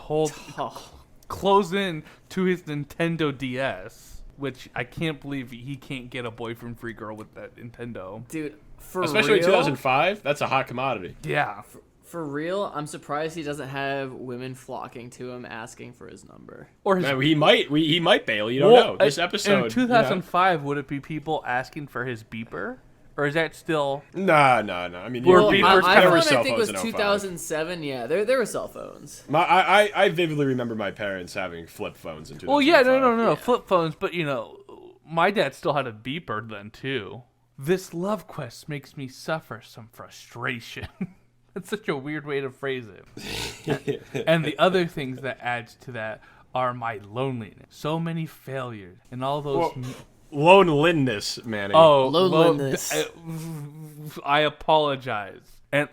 S3: close in to his Nintendo DS, which I can't believe he can't get a boyfriend-free girl with that Nintendo.
S2: Dude,
S1: especially in 2005, that's a hot commodity.
S3: Yeah.
S2: For real, I'm surprised he doesn't have women flocking to him asking for his number.
S3: Or
S1: he might bail. You don't know. This episode
S3: in 2005, would it be people asking for his beeper? Or is that still...
S1: No. I mean,
S2: I think it was 2007. Yeah, there were cell phones.
S1: I vividly remember my parents having flip phones in 2005.
S3: Well, yeah, no, flip phones. But, you know, my dad still had a beeper then, too. This love quest makes me suffer some frustration. That's such a weird way to phrase it. And the other things that adds to that are my loneliness. So many failures and all those...
S1: Loneliness, Manny.
S3: Oh,
S2: loneliness.
S3: I apologize. And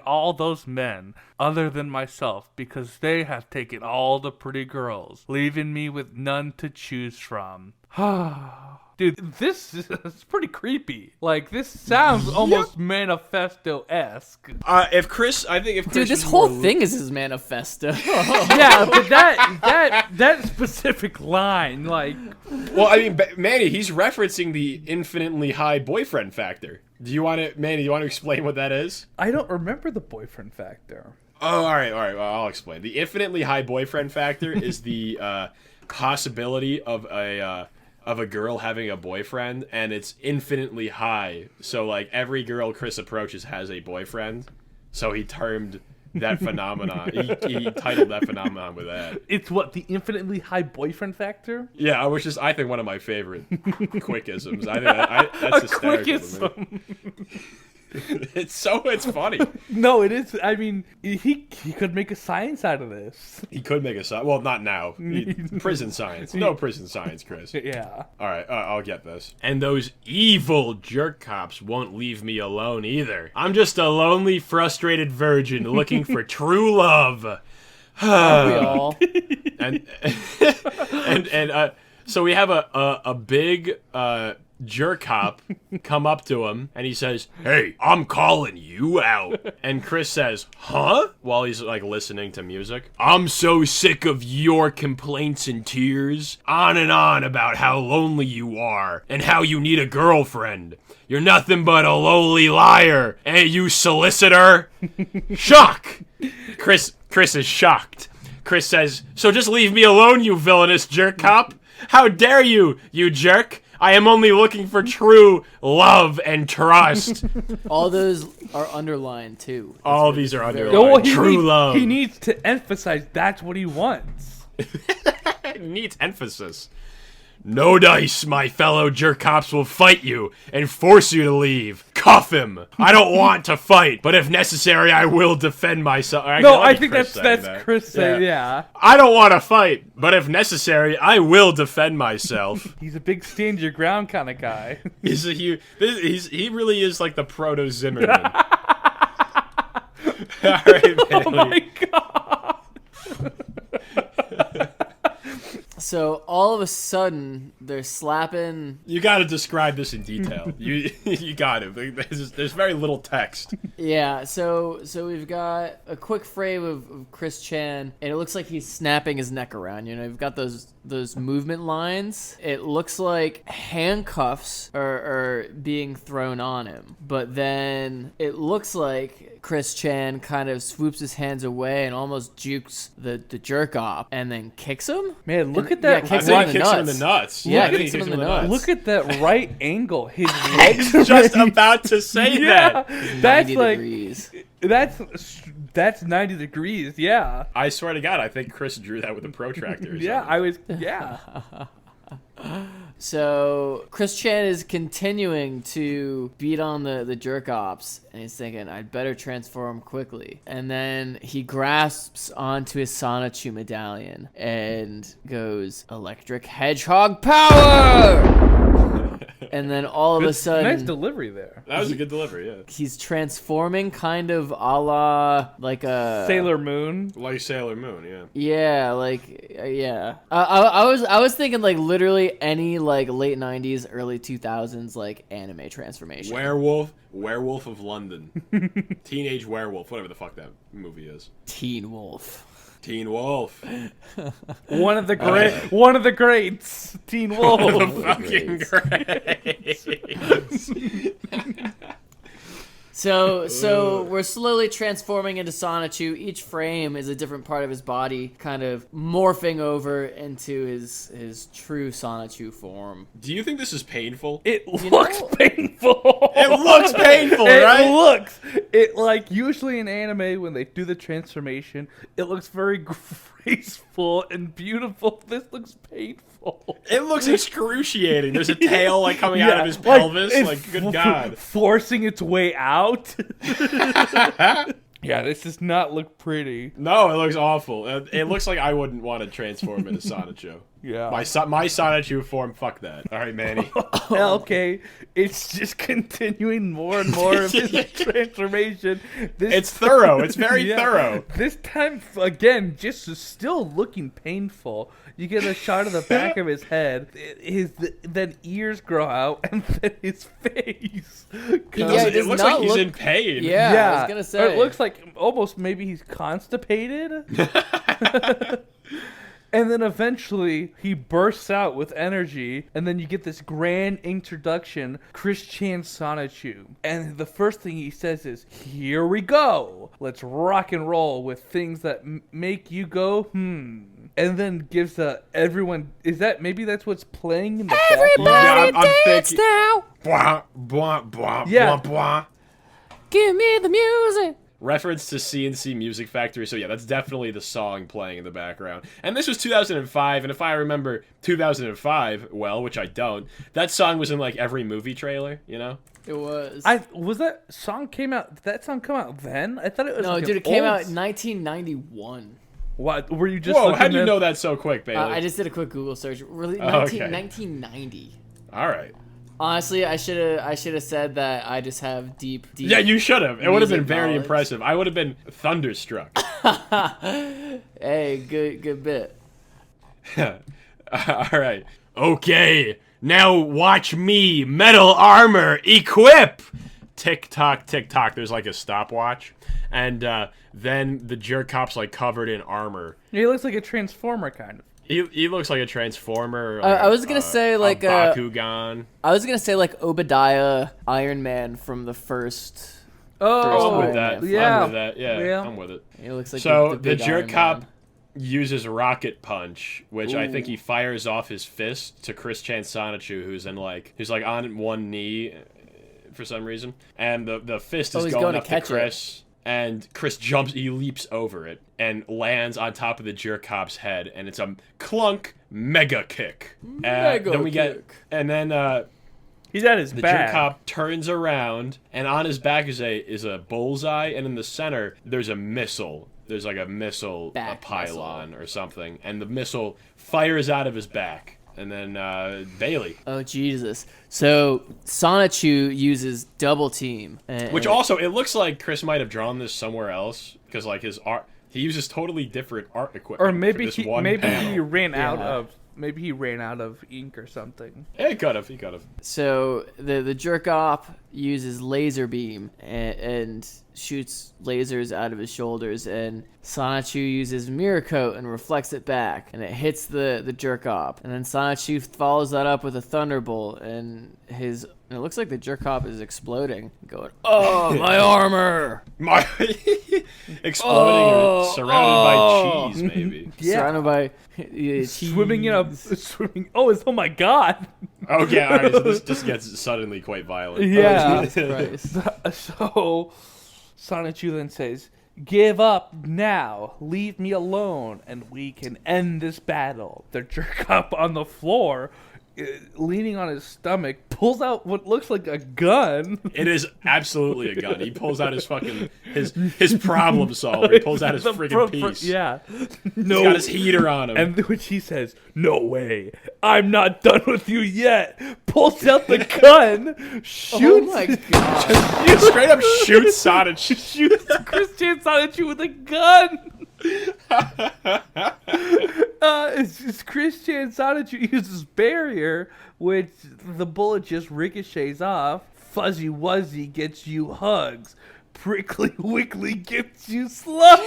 S3: all those men, other than myself, because they have taken all the pretty girls, leaving me with none to choose from. dude, this is pretty creepy. Like, this sounds almost manifesto-esque.
S1: If Chris
S2: Dude, this whole thing is his manifesto.
S3: Yeah, but that specific line, like...
S1: Well, I mean, Manny, he's referencing the infinitely high boyfriend factor. Manny, do you want to explain what that is?
S3: I don't remember the boyfriend factor.
S1: Oh, all right. Well, I'll explain. The infinitely high boyfriend factor is the possibility of a girl having a boyfriend, and it's infinitely high. So, like, every girl Chris approaches has a boyfriend. So he termed that phenomenon. He titled that phenomenon with that.
S3: It's what, the infinitely high boyfriend factor?
S1: Yeah, which is, I think, one of my favorite quickisms. I think that's hysterical to me. It's funny.
S3: No, it is. I mean, he could make a science out of this.
S1: He could make a science. Well, not now. Prison science. No prison science, Chris.
S3: Yeah.
S1: All right, I'll get this. And those evil jerk cops won't leave me alone either. I'm just a lonely, frustrated virgin looking for true love.
S2: We all.
S1: And so we have a big jerk cop come up to him, and he says, "Hey, I'm calling you out." And Chris says, "Huh?" While he's like listening to music. "I'm so sick of your complaints and tears, on and on about how lonely you are and how you need a girlfriend. You're nothing but a lowly liar, and you solicitor." Shock. Chris is shocked. Chris says, "So just leave me alone, you villainous jerk cop. How dare you, you jerk? I am only looking for true love and trust."
S2: All those are underlined, too.
S1: All these are underlined.
S3: No,
S1: Love.
S3: He needs to emphasize that's what he wants.
S1: It needs emphasis. "No dice, my fellow jerk cops will fight you and force you to leave. Cuff him. I don't want to fight, but if necessary, I will defend myself."
S3: I think that's Chris saying, yeah.
S1: "I don't want to fight, but if necessary, I will defend myself."
S3: He's a big stand your ground kind of guy.
S1: He really is like the proto Zimmerman. All right,
S3: Oh my god.
S2: So all of a sudden, they're slapping.
S1: You got to describe this in detail. You got to. There's very little text.
S2: Yeah. So we've got a quick frame of Chris Chan, and it looks like he's snapping his neck around. You know, you've got those movement lines. It looks like handcuffs are being thrown on him, but then it looks like Chris Chan kind of swoops his hands away and almost jukes the jerk off, and then kicks him.
S3: Man, look at that.
S2: Yeah, kicks
S1: I
S2: him
S1: think
S2: in
S1: he
S2: the
S1: kicks him in
S2: nuts.
S1: the nuts.
S2: Yeah,
S1: I think
S2: kicks him in the nuts.
S3: Look at that right angle. His legs.
S1: I was just about to say that.
S3: That's
S2: 90
S3: like
S2: degrees.
S3: that's 90 degrees. Yeah.
S1: I swear to God, I think Chris drew that with a protractor. Or
S3: Yeah,
S1: something.
S3: Yeah.
S2: So Chris Chan is continuing to beat on the jerk ops, and he's thinking, I'd better transform quickly. And then he grasps onto his Sonichu medallion and goes, "Electric hedgehog power!" And then all of a sudden,
S3: Nice delivery there.
S1: That was a good delivery, yeah.
S2: he's transforming kind of a la like a
S3: Sailor Moon.
S1: Like Sailor Moon, yeah.
S2: Yeah, like yeah. I was thinking like literally any like late 90s, early 2000s like anime transformation.
S1: Werewolf of London. Teenage Werewolf, whatever the fuck that movie is.
S2: Teen Wolf.
S1: Teen Wolf.
S3: One of the greats. Teen Wolf.
S1: Fucking great.
S2: So we're slowly transforming into Sonichu. Each frame is a different part of his body, kind of morphing over into his true Sonichu form.
S1: Do you think this is painful?
S3: It looks painful.
S1: It looks painful,
S3: It
S1: right?
S3: looks. It like usually in anime when they do the transformation, it looks very graceful and beautiful. This looks painful.
S1: It looks excruciating. There's a tail like coming out of his pelvis.
S3: it's
S1: Like, good God.
S3: forcing its way out. Yeah, this does not look pretty.
S1: No, it looks awful. It looks like I wouldn't want to transform into Sonichu.
S3: Yeah.
S1: My Sonichu form, fuck that. All right, Manny.
S3: Okay, it's just continuing more and more of his transformation.
S1: It's thorough. It's very thorough.
S3: This time, again, just still looking painful. You get a shot of the back of his head. Then ears grow out, and then his face.
S1: It looks like he's in pain.
S2: Yeah, I was gonna say.
S3: It looks like almost maybe he's constipated. And then eventually he bursts out with energy, and then you get this grand introduction, Cwcville Sonichu. And the first thing he says is, "Here we go. Let's rock and roll with things that make you go, And then gives everyone, maybe that's what's playing in the
S2: Everybody
S3: background?
S2: dance now.
S1: Blah, blah, blah,
S3: Yeah.
S1: blah, blah.
S2: Give me the music.
S1: Reference to CNC Music Factory. So yeah, that's definitely the song playing in the background. And this was 2005, and if I remember 2005 well, which I don't, that song was in like every movie trailer, you know?
S2: It was.
S3: Was that song come out then? I thought it was
S2: No,
S3: like
S2: dude,
S3: an
S2: it came
S3: old
S2: out in 1991.
S3: What? Were you just
S1: Whoa,
S3: looking
S1: how'd you
S3: at-
S1: know that so quick, Bailey?
S2: I just did a quick Google search. Really,
S1: okay.
S2: 1990.
S1: All right.
S2: Honestly, I should have said that I just have deep.
S1: Yeah, you should have. It would have been
S2: music
S1: very
S2: knowledge.
S1: impressive. I would have been thunderstruck.
S2: Hey, good bit.
S1: All right. Okay, now watch me. Metal armor, equip. Tick tock, tick tock. There's like a stopwatch, and then the jerk cop's like covered in armor.
S3: He looks like a transformer kind of.
S1: He looks like a transformer.
S2: I was gonna say like
S1: a Bakugan.
S2: I was gonna say like Obadiah Iron Man from the first.
S3: Oh,
S1: I'm with that.
S3: yeah.
S1: I'm with that. Yeah,
S3: Yeah.
S1: I'm with it.
S2: It looks like
S1: So
S2: the
S1: the
S2: big
S1: jerk
S2: Iron
S1: cop
S2: Man.
S1: uses rocket punch, which I think
S2: Ooh.
S1: he fires off his fist to Cwcville Sonichu, who's on one knee for some reason, and the fist is
S2: he's
S1: going
S2: going to
S1: up to
S2: catch it.
S1: Chris. And Chris leaps over it, and lands on top of the jerk cop's head, and it's a clunk mega kick.
S2: Mega
S1: then we
S2: kick.
S3: He's at his
S1: the
S3: back.
S1: jerk cop turns around, and on his back is a bullseye, and in the center there's a missile. There's like a missile, a pylon or something, and the missile fires out of his back. And then Bailey.
S2: Oh Jesus! So Sonichu uses double team,
S1: Which also, it looks like Chris might have drawn this somewhere else, because like his art, he uses totally different art equipment.
S3: Or maybe
S1: for this one
S3: he
S1: panel.
S3: ran out of ink or something.
S1: Yeah, he could have.
S2: So the jerk off uses laser beam and shoots lasers out of his shoulders, and Sonichu uses mirror coat and reflects it back, and it hits the jerk off, and then Sonichu follows that up with a thunderbolt, and it looks like the jerk off is exploding, going, "Oh, my armor!"
S1: My exploding, surrounded by cheese, maybe.
S3: Yeah.
S2: Surrounded by cheese.
S3: Swimming. Oh my God.
S1: Okay, all right. So this just gets suddenly quite violent.
S3: Yeah.
S2: Jesus Christ.
S3: So Sonichu then says, "Give up now. Leave me alone, and we can end this battle." The jerk up on the floor, leaning on his stomach, pulls out what looks like a gun.
S1: It is absolutely a gun. He pulls out his fucking his problem solver. He pulls out his friggin' piece.
S3: Yeah.
S1: He's got his heater on him.
S3: And which he says, "No way. I'm not done with you yet." Pulls out the gun, shoots.
S2: Oh my God!
S1: He straight up shoots Sonichu.
S3: Shoots Cwcville Sonichu with a gun. It's Cwcville Sonichu uses barrier, which the bullet just ricochets off. Fuzzy Wuzzy gets you hugs. Prickly Wickly gets you slugs.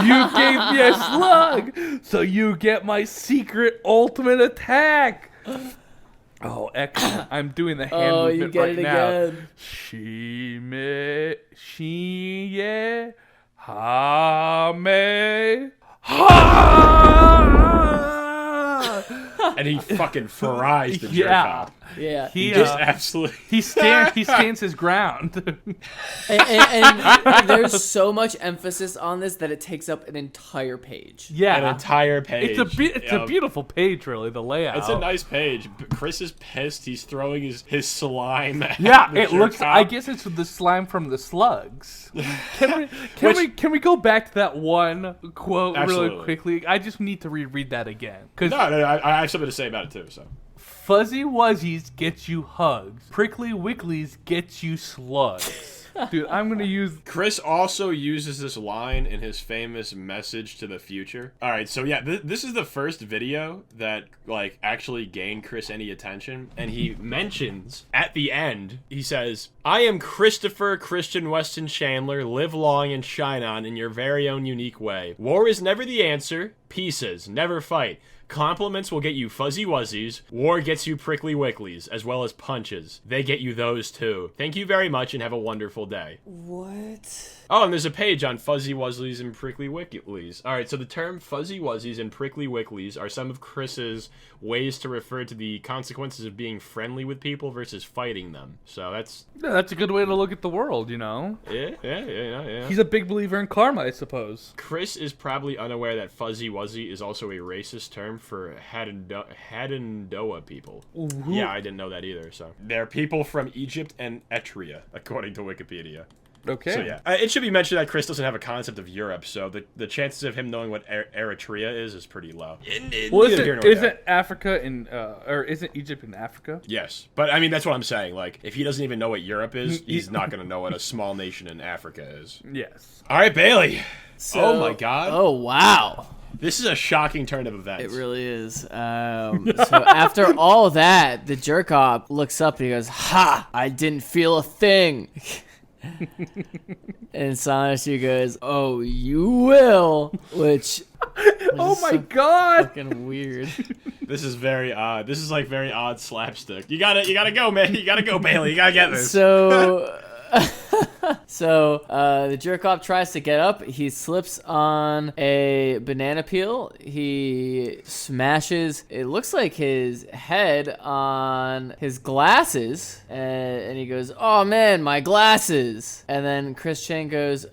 S3: You gave me a slug, so you get my secret ultimate attack. Oh, excellent. I'm doing the hand
S2: Oh,
S3: movement
S2: you get
S3: right
S2: it
S3: now.
S2: again.
S3: Shie Hame Ha.
S1: And he fucking fries the jerk
S3: Yeah.
S1: off.
S2: Yeah.
S3: He
S1: just absolutely.
S3: he stands his ground.
S2: And there's so much emphasis on this that it takes up an entire page.
S3: Yeah,
S1: An entire page.
S3: It's a beautiful page, really. The layout.
S1: It's a nice page. Chris is pissed. He's throwing his slime.
S3: Yeah,
S1: at the
S3: it looks.
S1: jerk-off.
S3: I guess it's the slime from the slugs. Can we go back to that one quote
S1: Absolutely.
S3: really quickly? I just need to reread that again. Because
S1: No, I have something to say about it too. So.
S3: fuzzy wuzzies get you hugs. Prickly wicklies get you slugs. Dude, I'm gonna use.
S1: Chris also uses this line in his famous message to the future. All right, so yeah, this is the first video that like actually gained Chris any attention, and he mentions at the end, he says, "I am Christopher Christian Weston Chandler. Live long and shine on in your very own unique way. War is never the answer. Peace is. Never fight. Compliments will get you fuzzy wuzzies. War gets you prickly wicklies, as well as punches. They get you those too. Thank you very much and have a wonderful day."
S2: What?
S1: Oh, and there's a page on fuzzy wuzzies and prickly wicklies. All right, so the term fuzzy wuzzies and prickly wicklies are some of Chris's ways to refer to the consequences of being friendly with people versus fighting them. So that's
S3: That's a good way to look at the world, you know.
S1: yeah.
S3: He's a big believer in karma, I suppose.
S1: Chris is probably unaware that fuzzy wuzzy is also a racist term for Hadendoa people. Yeah, I didn't know that either. So they're people from Egypt and Etruria, according to Wikipedia.
S3: Okay.
S1: So yeah, it should be mentioned that Chris doesn't have a concept of Europe, so the chances of him knowing what Eritrea is pretty low.
S3: Well,
S1: Neither here nor
S3: isn't
S1: there.
S3: Africa in or isn't Egypt in Africa?
S1: Yes, but I mean that's what I'm saying. Like, if he doesn't even know what Europe is, he's not gonna know what a small nation in Africa is.
S3: Yes.
S1: All right, Bailey.
S2: So,
S1: Oh my God.
S2: Oh wow.
S1: This is a shocking turn of events.
S2: It really is. So after all that, the jerk off looks up and he goes, "Ha! I didn't feel a thing." And Sonichu goes, "Oh, you will," which
S3: Oh my God.
S2: fucking weird.
S1: This is very odd. This is like very odd slapstick. You gotta go, man. You gotta go, Bailey. You gotta get this.
S2: So the jerk off tries to get up. He slips on a banana peel. He smashes, it looks like his head on his glasses. And he goes, "Oh man, my glasses." And then Chris Chan goes,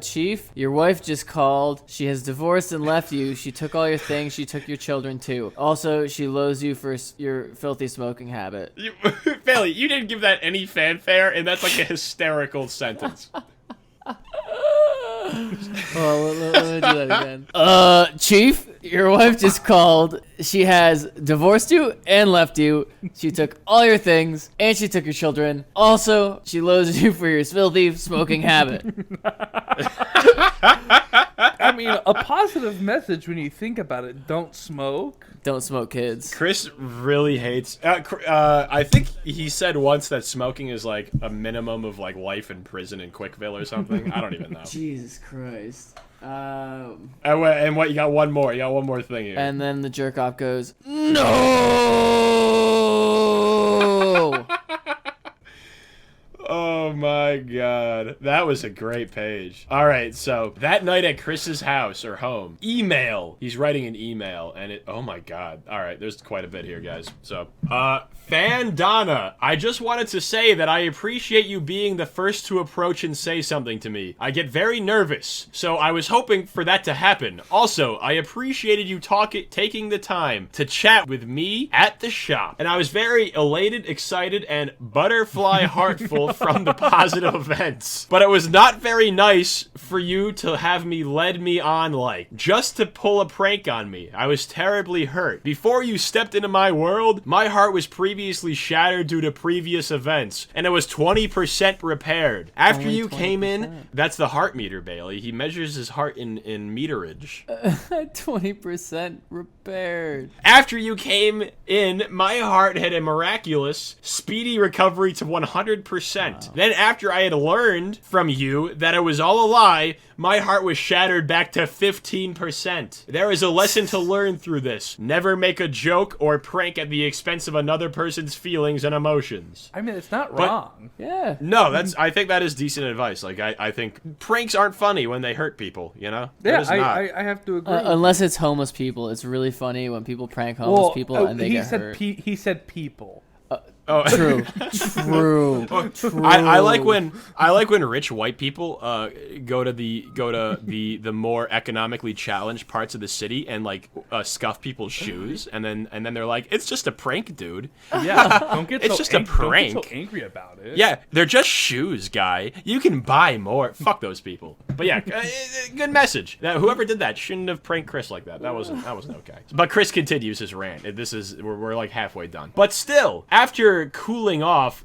S2: "Chief, your wife just called. She has divorced and left you. She took all your things. She took your children too. Also, she loathes you for your filthy smoking habit."
S1: Bailey, you didn't give that any fanfare, and that's like a hysterical sentence.
S2: Oh, let me do that again. Chief, your wife just called. She has divorced you and left you. She took all your things, and she took your children. Also, she loathes you for your filthy smoking habit.
S3: I mean, a positive message when you think about it. Don't smoke.
S2: Don't smoke, kids.
S1: Chris really hates. I think he said once that smoking is like a minimum of like life in prison in Cwcville or something. I don't even know.
S2: Jesus Christ.
S1: And what? You got one more. You got one more thing here.
S2: And then the jerk off goes, "No!"
S1: Oh my God. That was a great page. All right, so that night at Chris's house or home, email. He's writing an email and it, oh my God. All right, there's quite a bit here, guys. So, Fan Donna, I just wanted to say that I appreciate you being the first to approach and say something to me. I get very nervous, so I was hoping for that to happen. Also, I appreciated you taking the time to chat with me at the shop. And I was very elated, excited, and butterfly heartful from the positive events. But it was not very nice for you to have me led me on like, just to pull a prank on me. I was terribly hurt. Before you stepped into my world, my heart was previously shattered due to previous events, and it was 20% repaired. After
S2: Only
S1: you came
S2: 20%.
S1: in, that's the heart meter, Bailey. He measures his heart in meterage.
S2: 20% repaired.
S1: After you came in, my heart had a miraculous, speedy recovery to 100%. Wow. Then after I had learned from you that it was all a lie, my heart was shattered back to 15%. There is a lesson to learn through this. Never make a joke or prank at the expense of another person's feelings and emotions.
S3: I mean, it's not wrong.
S2: Yeah.
S1: No, I think that is decent advice. Like, I think pranks aren't funny when they hurt people, you know?
S3: Yeah,
S1: It is not.
S3: I have to agree.
S2: Unless it's homeless people. It's really funny when people prank homeless people and they
S3: he
S2: get
S3: said
S2: hurt.
S3: he said people.
S1: Oh,
S2: True.
S1: I like when rich white people go to the more economically challenged parts of the city and like scuff people's shoes, and then they're like, it's just a prank, dude.
S3: Yeah, don't get
S1: It's
S3: so
S1: just a prank.
S3: Don't get so angry about it.
S1: Yeah, they're just shoes, guy. You can buy more. Fuck those people. But yeah, good message. Now, whoever did that shouldn't have pranked Chris like that. That wasn't okay. But Chris continues his rant. We're like halfway done. But still, after cooling off,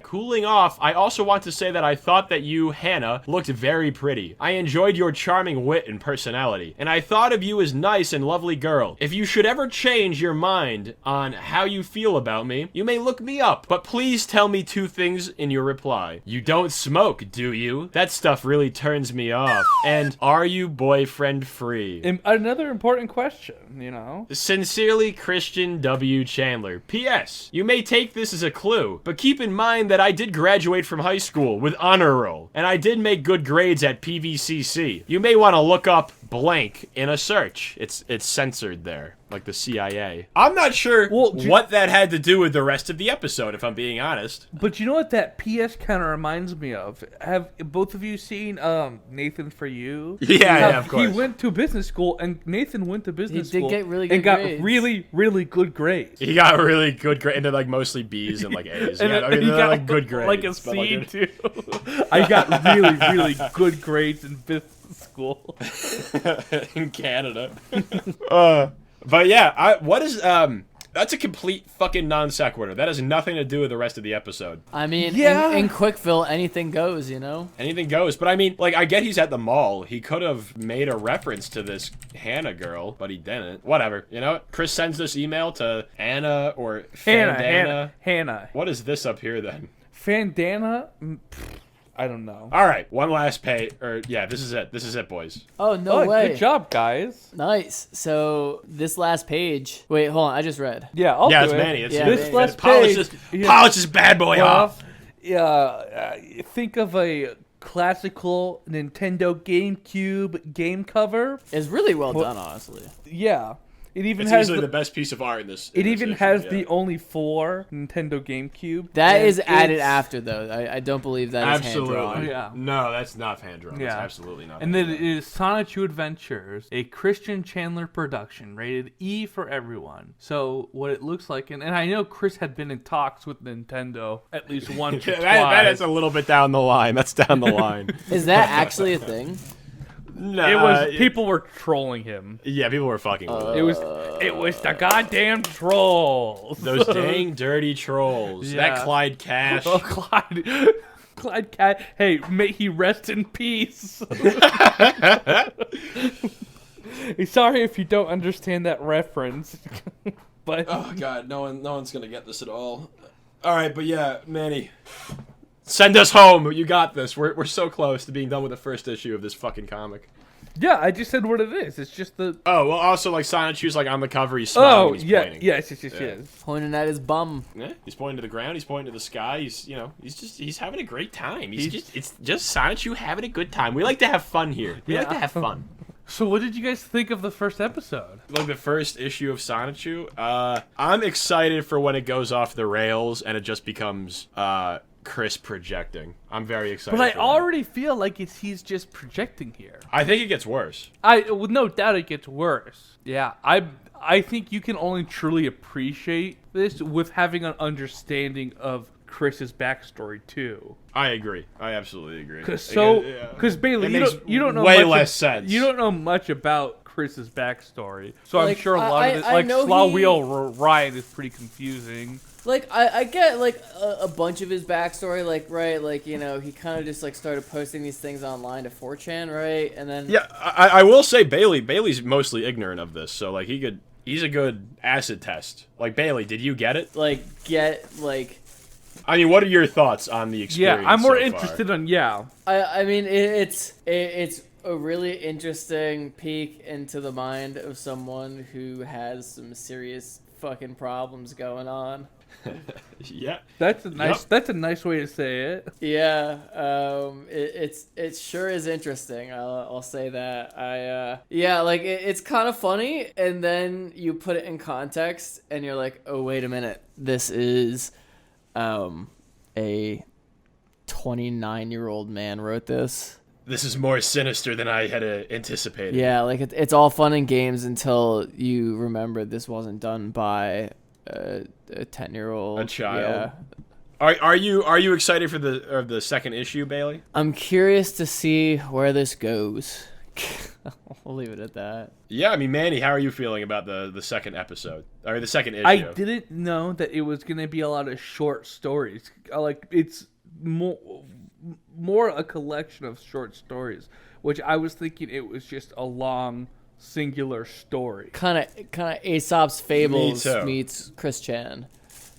S1: I also want to say that I thought that you, Hannah, looked very pretty. I enjoyed your charming wit and personality, and I thought of you as nice and lovely girl. If you should ever change your mind on how you feel about me, you may look me up, but please tell me 2 things in your reply. You don't smoke, do you? That stuff really turns me off. And are you boyfriend free?
S3: Another important question, you know?
S1: Sincerely, Christian W. Chandler. P.S. You may take this as a clue, but keep in mind that I did graduate from high school with honor roll, and I did make good grades at PVCC. You may want to look up blank in a search. It's censored there, like the CIA. I'm not sure what that had to do with the rest of the episode, if I'm being honest.
S3: But you know what that PS kind of reminds me of? Have both of you seen Nathan For You?
S1: Yeah, of course.
S3: He went to business school, and Nathan went to business school.
S2: He did get really good
S3: and got
S2: grades.
S3: really, really good grades.
S1: He got really good grades, and they're like mostly B's and like A's.
S3: And
S1: Yeah,
S3: he got
S1: like good grades.
S3: like a
S1: but,
S3: C
S1: like,
S3: too. I got really, really good grades in business school.
S1: in Canada. But yeah, that's a complete fucking non sequitur. That has nothing to do with the rest of the episode.
S2: I mean,
S3: Yeah.
S2: in Cwcville, anything goes, you know?
S1: Anything goes. But I mean, like, I get he's at the mall. He could have made a reference to this Hannah girl, but he didn't. Whatever. You know what? Chris sends this email to Anna or Fandana.
S3: Hannah.
S1: What is this up here then?
S3: Fandana? I don't know.
S1: All right, one last page. This is it. This is it, boys.
S2: Oh, no way.
S3: Good job, guys.
S2: Nice. So, this last page... Wait, hold on. I just read.
S3: Yeah, I'll
S1: Yeah,
S3: do
S1: it's
S3: it.
S1: Manny. It's
S2: Yeah,
S3: This
S2: Manny.
S3: last
S1: polish
S3: page.
S1: this bad boy off.
S3: Think of a classical Nintendo GameCube game cover.
S2: It's really well done, honestly.
S3: Yeah. It even
S1: It's
S3: has
S1: easily the best piece of art in this.
S3: It even has the only 4 Nintendo GameCube.
S2: That
S3: and
S2: is added
S3: it's-
S2: after, though. I don't believe that is
S1: Absolutely.
S2: hand-drawn.
S3: Yeah.
S1: No, that's not hand drawn.
S3: Yeah.
S1: That's absolutely not.
S3: And then it is Sonichu Adventures, a Christian Chandler production, rated E for everyone. So what it looks like, and I know Chris had been in talks with Nintendo at least once or twice.
S1: that is a little bit down the line. That's down the line.
S2: Is that actually a thing?
S1: No,
S3: It was people were trolling him.
S1: Yeah, people were fucking with it.
S3: It was the goddamn trolls.
S1: Those dang dirty trolls.
S3: Yeah.
S1: That Clyde Cash.
S3: Oh, Clyde Cat. Hey, may he rest in peace. Sorry if you don't understand that reference, but
S1: Oh god, no one's gonna get this at all. All right, but yeah, Manny, send us home. You got this. We're so close to being done with the first issue of this fucking comic.
S3: yeah, I just said what it is. It's just the
S1: Oh well, also like Sonichu's like on the cover. He's smiling. He's
S3: yeah,
S1: pointing.
S3: yes.
S2: Pointing at his bum.
S1: Yeah, he's pointing to the ground. He's pointing to the sky. He's having a great time. It's just Sonichu having a good time. We like to have fun here. We like to have fun.
S3: So what did you guys think of the first episode?
S1: Like the first issue of Sonichu, I'm excited for when it goes off the rails and it just becomes Chris projecting. I'm very excited.
S3: But I
S1: for that.
S3: already feel like he's just projecting here.
S1: I think it gets worse.
S3: With no doubt it gets worse. Yeah, I think you can only truly appreciate this with having an understanding of Chris's backstory too.
S1: I agree. I absolutely agree.
S3: Because Bailey, you don't know
S1: way
S3: much
S1: less sense.
S3: You don't know much about Chris's backstory, so I'm
S2: Like,
S3: sure a lot of it,
S2: I
S3: like
S2: know
S3: Slaw
S2: he-
S3: Wheel Ryan, is pretty confusing.
S2: Like, I get, like, a bunch of his backstory, like, right, like, you know, he kind of just, like, started posting these things online to 4chan, right, and then...
S1: Yeah, I will say Bailey's mostly ignorant of this, so, like, he's a good acid test. Like, Bailey, did you get it?
S2: Like,
S1: I mean, what are your thoughts on the experience?
S3: Yeah, I'm more
S1: so
S3: interested
S1: far?
S3: on yeah.
S2: I mean, it's a really interesting peek into the mind of someone who has some serious fucking problems going on.
S1: Yeah,
S3: That's a nice way to say it.
S2: Yeah, it sure is interesting. I'll say that. It's kind of funny, and then you put it in context, and you're like, oh wait a minute, this is a 29-year-old man wrote this.
S1: This is more sinister than I had anticipated.
S2: Yeah, like it's all fun and games until you remember this wasn't done by a 10-year-old.
S1: A child.
S2: Yeah.
S1: Are you excited for the second issue, Bailey?
S2: I'm curious to see where this goes. We'll leave it at that.
S1: Yeah, I mean, Manny, how are you feeling about the second episode or the second issue?
S3: I didn't know that it was gonna be a lot of short stories. Like it's more a collection of short stories, which I was thinking it was just a long singular story.
S2: Kind of Aesop's Fables meets Chris Chan.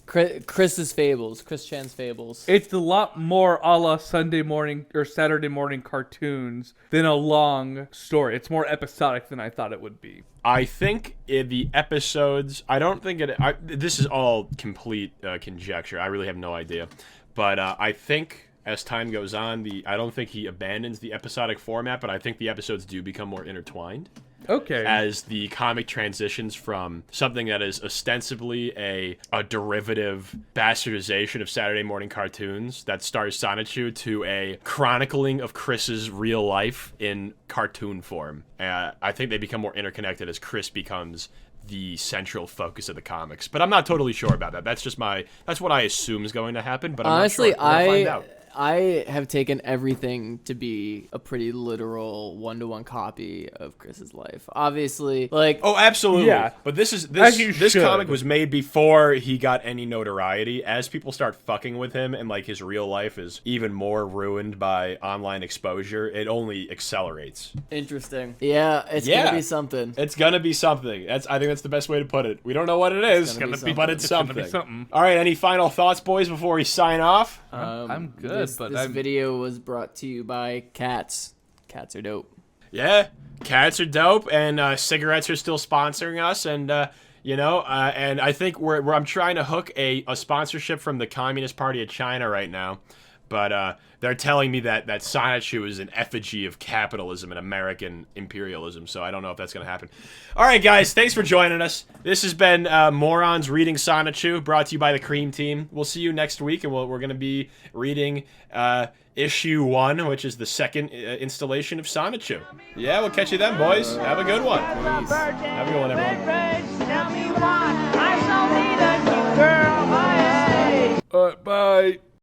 S2: Chris's Fables, Chris Chan's Fables.
S3: It's a lot more a la Sunday morning or Saturday morning cartoons than a long story. It's more episodic than I thought it would be.
S1: I think the episodes, I don't think this is all complete conjecture. I really have no idea. But I think as time goes on, I don't think he abandons the episodic format, but I think the episodes do become more intertwined.
S3: Okay.
S1: As the comic transitions from something that is ostensibly a derivative bastardization of Saturday morning cartoons that stars Sonichu to a chronicling of Chris's real life in cartoon form. I think they become more interconnected as Chris becomes the central focus of the comics. But I'm not totally sure about that. That's what I assume is going to happen, but I'm
S2: honestly,
S1: not sure. We'll find out.
S2: I have taken everything to be a pretty literal one-to-one copy of Chris's life. Obviously, like
S1: oh, absolutely.
S3: Yeah.
S1: But this
S3: should.
S1: comic was made before he got any notoriety. As people start fucking with him and like his real life is even more ruined by online exposure, it only accelerates.
S2: Interesting. Yeah, it's gonna be something.
S1: It's gonna be something. I think that's the best way to put it. We don't know what it is, but it's something.
S3: Gonna be something.
S1: All right. Any final thoughts, boys, before we sign off?
S3: I'm good.
S2: This video was brought to you by cats. Cats are dope.
S1: Yeah, cats are dope, and cigarettes are still sponsoring us, and and I think I'm trying to hook a sponsorship from the Communist Party of China right now, but they're telling me that Sonichu is an effigy of capitalism and American imperialism, so I don't know if that's going to happen. All right, guys, thanks for joining us. This has been Morons Reading Sonichu, brought to you by the Cream Team. We'll see you next week, and we're going to be reading issue 1, which is the second installation of Sonichu. Yeah, we'll catch you then, boys. Have a good one.
S2: Peace.
S1: Have a good one, everyone.